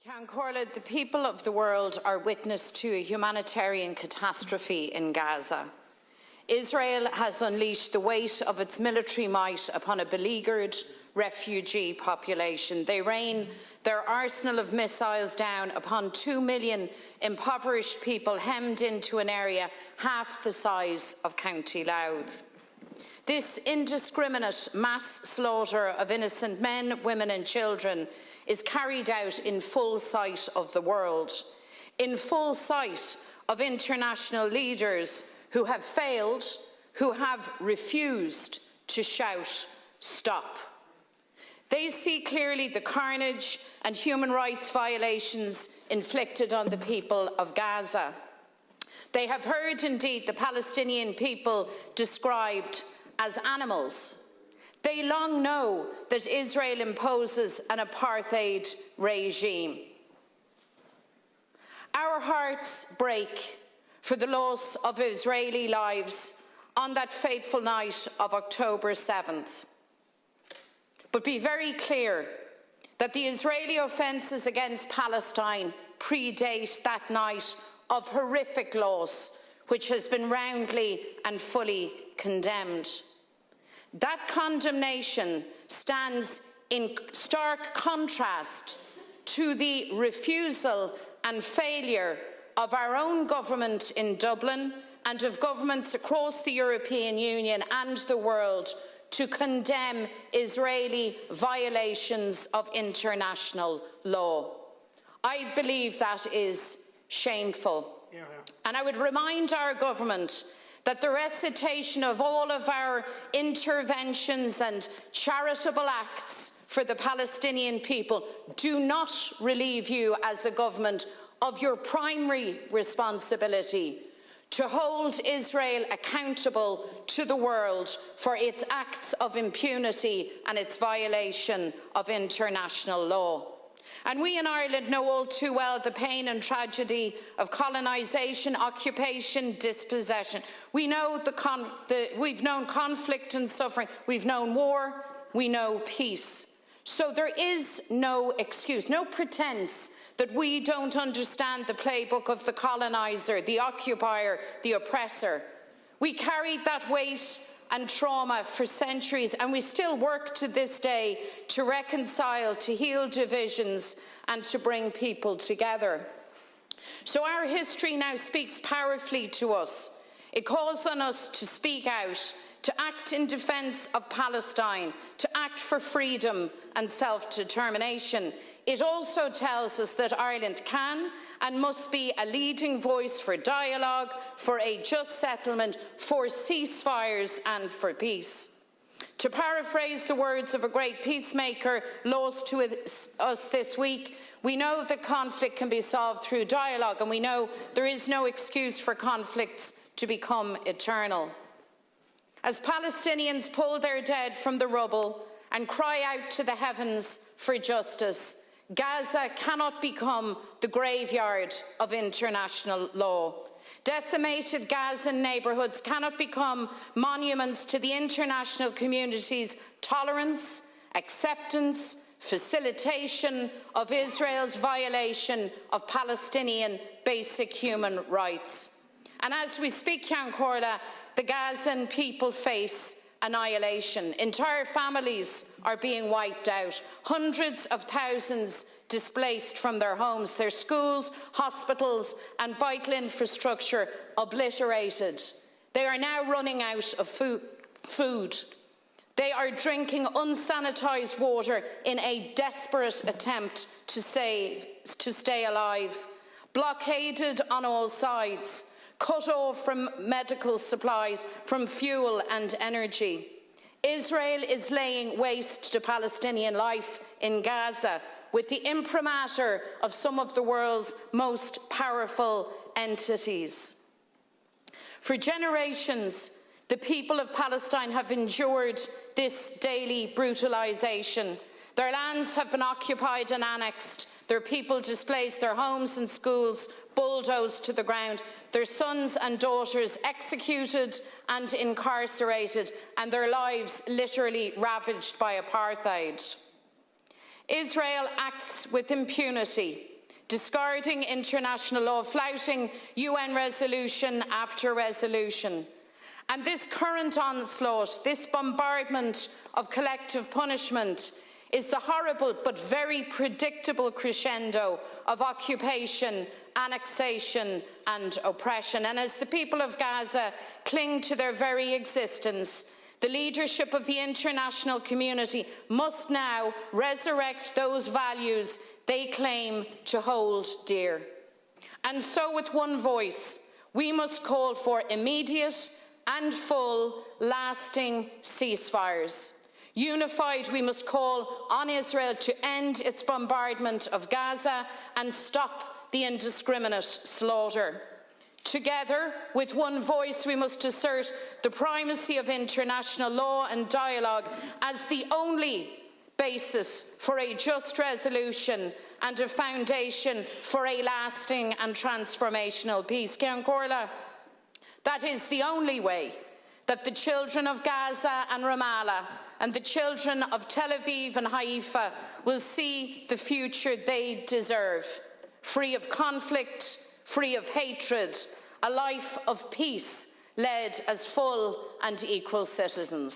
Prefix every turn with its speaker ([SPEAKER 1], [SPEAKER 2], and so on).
[SPEAKER 1] Ceann Comhairle, the people of the world are witness to a humanitarian catastrophe in Gaza. Israel has unleashed the weight of its military might upon a beleaguered refugee population. They rain their arsenal of missiles down upon 2 million impoverished people hemmed into an area half the size of County Louth. This indiscriminate mass slaughter of innocent men, women and children is carried out in full sight of the world, in full sight of international leaders who have failed, who have refused to shout, stop. They see clearly the carnage and human rights violations inflicted on the people of Gaza. They have heard, indeed, the Palestinian people described as animals. They long know that Israel imposes an apartheid regime. Our hearts break for the loss of Israeli lives on that fateful night of October 7th. But be very clear that the Israeli offences against Palestine predate that night of horrific loss, which has been roundly and fully condemned. That condemnation stands in stark contrast to the refusal and failure of our own government in Dublin and of governments across the European Union and the world to condemn Israeli violations of international law. I believe that is shameful. And I would remind our government that the recitation of all of our interventions and charitable acts for the Palestinian people do not relieve you as a government of your primary responsibility to hold Israel accountable to the world for its acts of impunity and its violation of international law. And we in Ireland know all too well the pain and tragedy of colonisation, occupation, dispossession. We know we've known conflict and suffering. We've known war. We know peace. So there is no excuse, no pretense that we don't understand the playbook of the coloniser, the occupier, the oppressor. We carried that weight and trauma for centuries, and we still work to this day to reconcile, to heal divisions, and to bring people together. So our history now speaks powerfully to us. It calls on us to speak out, to act in defence of Palestine, to act for freedom and self-determination. It also tells us that Ireland can and must be a leading voice for dialogue, for a just settlement, for ceasefires and for peace. To paraphrase the words of a great peacemaker lost to us this week, we know that conflict can be solved through dialogue, and we know there is no excuse for conflicts to become eternal. As Palestinians pull their dead from the rubble and cry out to the heavens for justice, Gaza cannot become the graveyard of international law. Decimated Gazan neighbourhoods cannot become monuments to the international community's tolerance, acceptance, facilitation of Israel's violation of Palestinian basic human rights. And as we speak, Ceann Comhairle, the Gazan people face annihilation. Entire families are being wiped out. Hundreds of thousands displaced from their homes, their schools, hospitals and vital infrastructure obliterated. They are now running out of food. They are drinking unsanitised water in a desperate attempt to stay alive. Blockaded on all sides, cut off from medical supplies, from fuel and energy. Israel is laying waste to Palestinian life in Gaza with the imprimatur of some of the world's most powerful entities. For generations, the people of Palestine have endured this daily brutalisation. Their lands have been occupied and annexed, their people displaced, their homes and schools bulldozed to the ground, their sons and daughters executed and incarcerated, and their lives literally ravaged by apartheid. Israel acts with impunity, discarding international law, flouting UN resolution after resolution. And this current onslaught, this bombardment of collective punishment, is the horrible but very predictable crescendo of occupation, annexation and oppression. And as the people of Gaza cling to their very existence, the leadership of the international community must now resurrect those values they claim to hold dear. And so, with one voice, we must call for immediate and full, lasting ceasefires. Unified, we must call on Israel to end its bombardment of Gaza and stop the indiscriminate slaughter. Together, with one voice, we must assert the primacy of international law and dialogue as the only basis for a just resolution and a foundation for a lasting and transformational peace. Ceann Comhairle, that is the only way that the children of Gaza and Ramallah and the children of Tel Aviv and Haifa will see the future they deserve, free of conflict, free of hatred, a life of peace led as full and equal citizens.